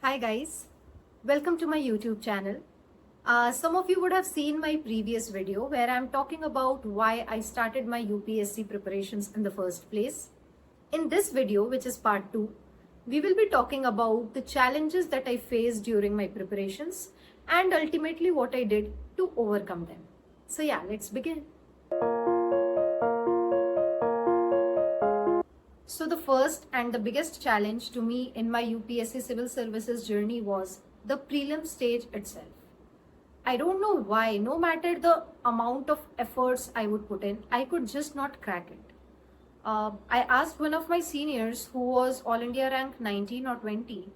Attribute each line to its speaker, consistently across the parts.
Speaker 1: Hi guys, welcome to my YouTube channel. Some of you would have seen my previous video where I'm talking about why I started my UPSC preparations in the first place. In this video, which is part 2, we will be talking about the challenges that I faced during my preparations and ultimately what I did to overcome them. So yeah, let's begin. So the first and the biggest challenge to me in my UPSC civil services journey was the prelim stage itself. I don't know why, no matter the amount of efforts I would put in, I could just not crack it. I asked one of my seniors who was All India rank 19 or 20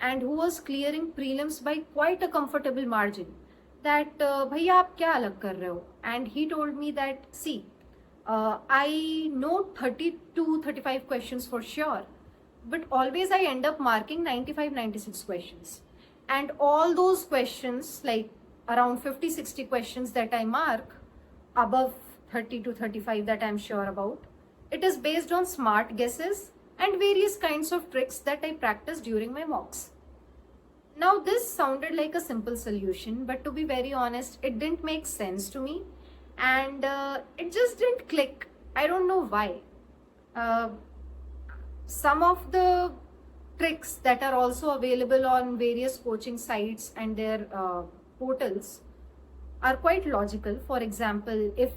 Speaker 1: and who was clearing prelims by quite a comfortable margin that भैया आप क्या अलग कर रहे हो? And he told me that see, I know 30 to 35 questions for sure, but always I end up marking 95, 96 questions. And all those questions, like around 50, 60 questions that I mark, above 30 to 35 that I'm sure about, it is based on smart guesses and various kinds of tricks that I practiced during my mocks. Now, this sounded like a simple solution, but to be very honest, it didn't make sense to me and it just didn't click. I don't know why. Some of the tricks that are also available on various coaching sites and their portals are quite logical. For example, if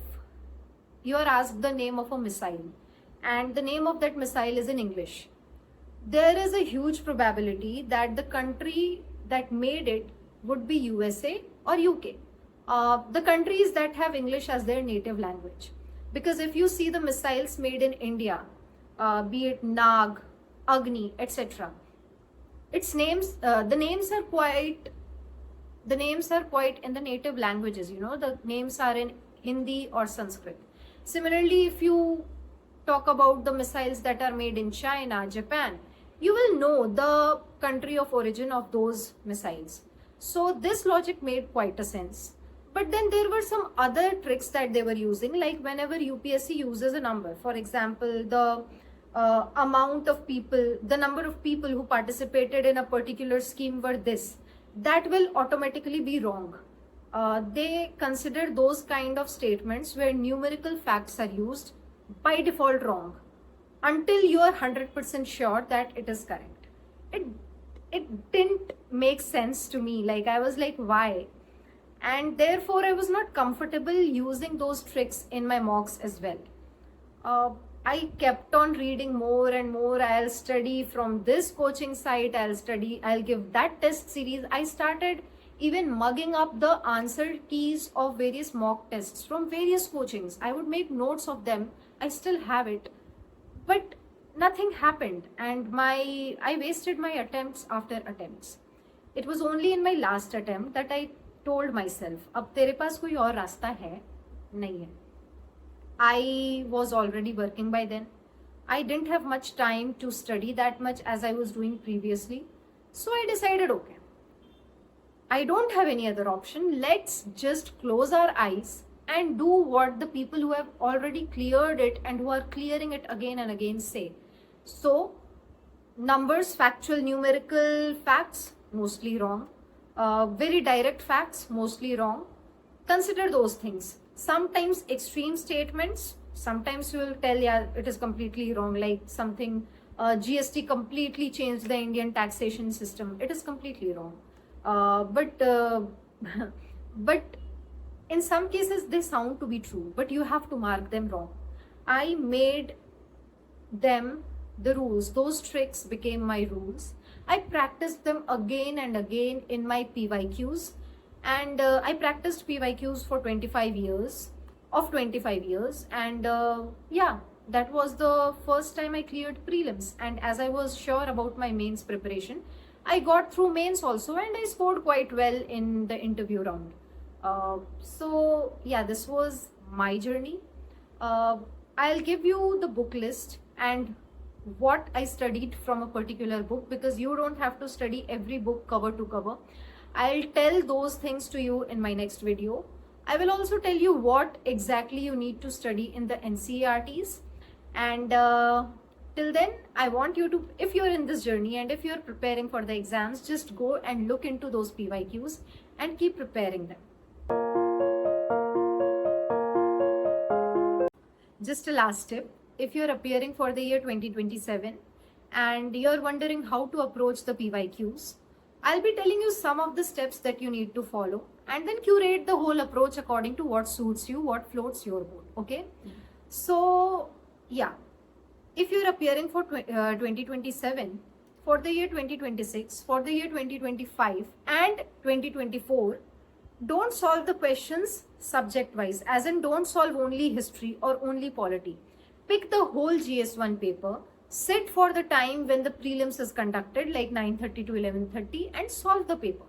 Speaker 1: you are asked the name of a missile and the name of that missile is in English, there is a huge probability that the country that made it would be USA or UK. The countries that have English as their native language. Because if you see the missiles made in India, be it Nag, Agni, etc., its names, the names are quite in the native languages. You know, the names are in Hindi or Sanskrit. Similarly, if you talk about the missiles that are made in China, Japan, you will know the country of origin of those missiles. So this logic made quite a sense. But then there were some other tricks that they were using, like whenever UPSC uses a number, for example, the amount of people, the number of people who participated in a particular scheme were this, that will automatically be wrong. They consider those kind of statements where numerical facts are used by default wrong until you are 100% sure that it is correct. It didn't make sense to me. Like, I was like, why? And therefore I was not comfortable using those tricks in my mocks as well. I kept on reading more and more. I'll study from this coaching site, I'll give that test series. I started even mugging up the answer keys of various mock tests from various coachings. I would make notes of them. I still have it, but nothing happened, and I wasted my attempts after attempts. It was only in my last attempt that I told myself, अब तेरे पास कोई और रास्ता है नहीं है. I was already working by then. I didn't have much time to study that much as I was doing previously. So I decided, okay, I don't have any other option. Let's just close our eyes and do what the people who have already cleared it and who are clearing it again and again say. So, numbers, factual, numerical facts, mostly wrong. Very direct facts, mostly wrong. Consider those things. Sometimes extreme statements, sometimes you will tell, yeah, it is completely wrong, like something, GST completely changed the Indian taxation system. It is completely wrong. But in some cases they sound to be true, but you have to mark them wrong. I made them the rules. Those tricks became my rules. I practiced them again and again in my PYQs, and I practiced PYQs for 25 years, and yeah, that was the first time I cleared prelims. And as I was sure about my mains preparation, I got through mains also, and I scored quite well in the interview round. So yeah, this was my journey. I'll give you the book list and what I studied from a particular book, because you don't have to study every book cover to cover. I'll tell those things to you in my next video. I will also tell you what exactly you need to study in the NCERTs, and Till then, I want you to, if you're in this journey and if you're preparing for the exams, just go and look into those PYQs and keep preparing them. Just a last tip, if you're appearing for the year 2027 and you're wondering how to approach the PYQs, I'll be telling you some of the steps that you need to follow and then curate the whole approach according to what suits you, what floats your boat, okay? So, yeah. If you're appearing for 2027, for the year 2026, for the year 2025 and 2024, don't solve the questions subject-wise, as in don't solve only history or only polity. Pick the whole GS1 paper, sit for the time when the prelims is conducted, like 9:30 to 11:30, and solve the paper.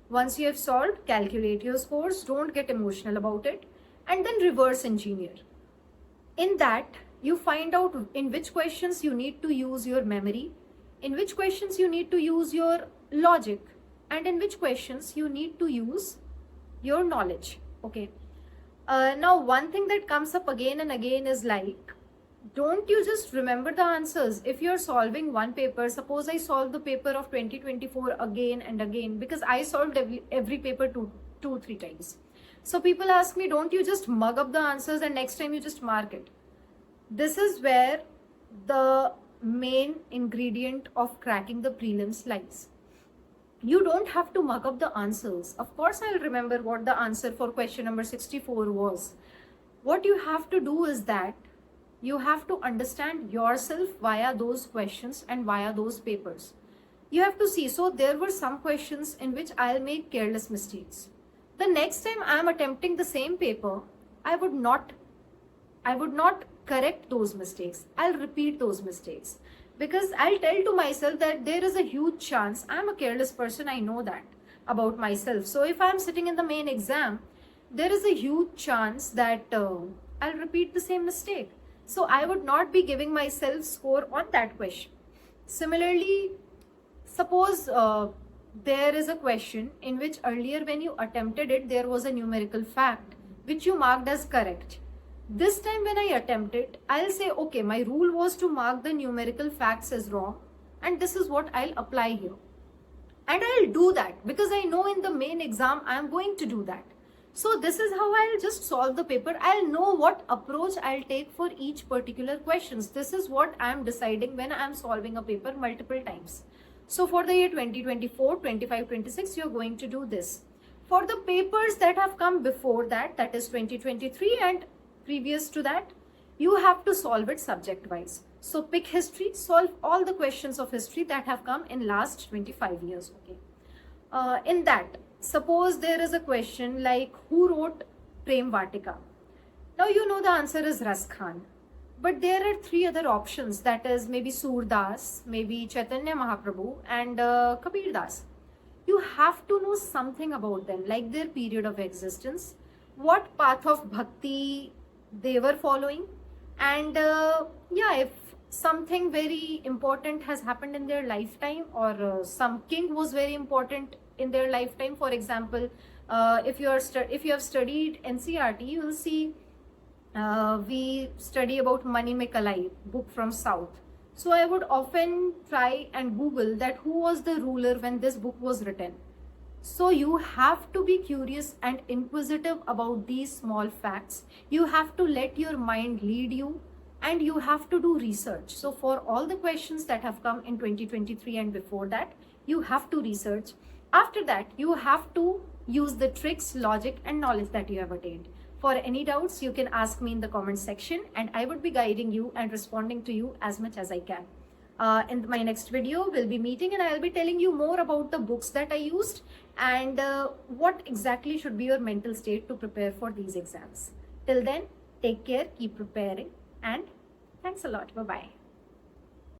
Speaker 1: Once you have solved, calculate your scores, don't get emotional about it, and then reverse engineer. In that, you find out in which questions you need to use your memory, in which questions you need to use your logic, and in which questions you need to use your knowledge, okay? Now, one thing that comes up again and again is like, don't you just remember the answers? If you're solving one paper, suppose I solve the paper of 2024 again and again, because I solved every paper two, 3 times. So people ask me, don't you just mug up the answers and next time you just mark it? This is where the main ingredient of cracking the prelims lies. You don't have to mug up the answers. Of course, I'll remember what the answer for question number 64 was. What you have to do is that you have to understand yourself via those questions and via those papers. You have to see. So there were some questions in which I'll make careless mistakes. The next time I'm attempting the same paper, I would not correct those mistakes. I'll repeat those mistakes because I'll tell to myself that there is a huge chance I'm a careless person. I know that about myself. So if I'm sitting in the main exam, there is a huge chance that I'll repeat the same mistake. So I would not be giving myself score on that question. Similarly, suppose there is a question in which earlier when you attempted it, there was a numerical fact which you marked as correct. This time when I attempt it, I'll say, okay, my rule was to mark the numerical facts as wrong and this is what I'll apply here. And I'll do that because I know in the main exam, I'm going to do that. So this is how I'll just solve the paper. I'll know what approach I'll take for each particular questions. This is what I'm deciding when I'm solving a paper multiple times. So for the year 2024, 25, 26, you're going to do this. For the papers that have come before that, that is 2023 and previous to that, you have to solve it subject wise. So pick history, solve all the questions of history that have come in last 25 years. Okay. In that, suppose there is a question like who wrote Prem Vatika? Now you know the answer is Ras Khan. But there are 3 other options, that is maybe Surdas, maybe Chaitanya Mahaprabhu and Kabir Das. You have to know something about them, like their period of existence, what path of bhakti they were following, and yeah, if something very important has happened in their lifetime or some king was very important in their lifetime. For example, if you have studied NCERT, you will see we study about Mani Mein Kalai, book from South. So I would often try and Google that who was the ruler when this book was written. So you have to be curious and inquisitive about these small facts. You have to let your mind lead you and you have to do research. So for all the questions that have come in 2023 and before that, you have to research. After that, you have to use the tricks, logic and knowledge that you have attained. For any doubts, you can ask me in the comment section and I would be guiding you and responding to you as much as I can. In my next video, we'll be meeting and I'll be telling you more about the books that I used and what exactly should be your mental state to prepare for these exams. Till then, take care, keep preparing and thanks a lot. Bye-bye.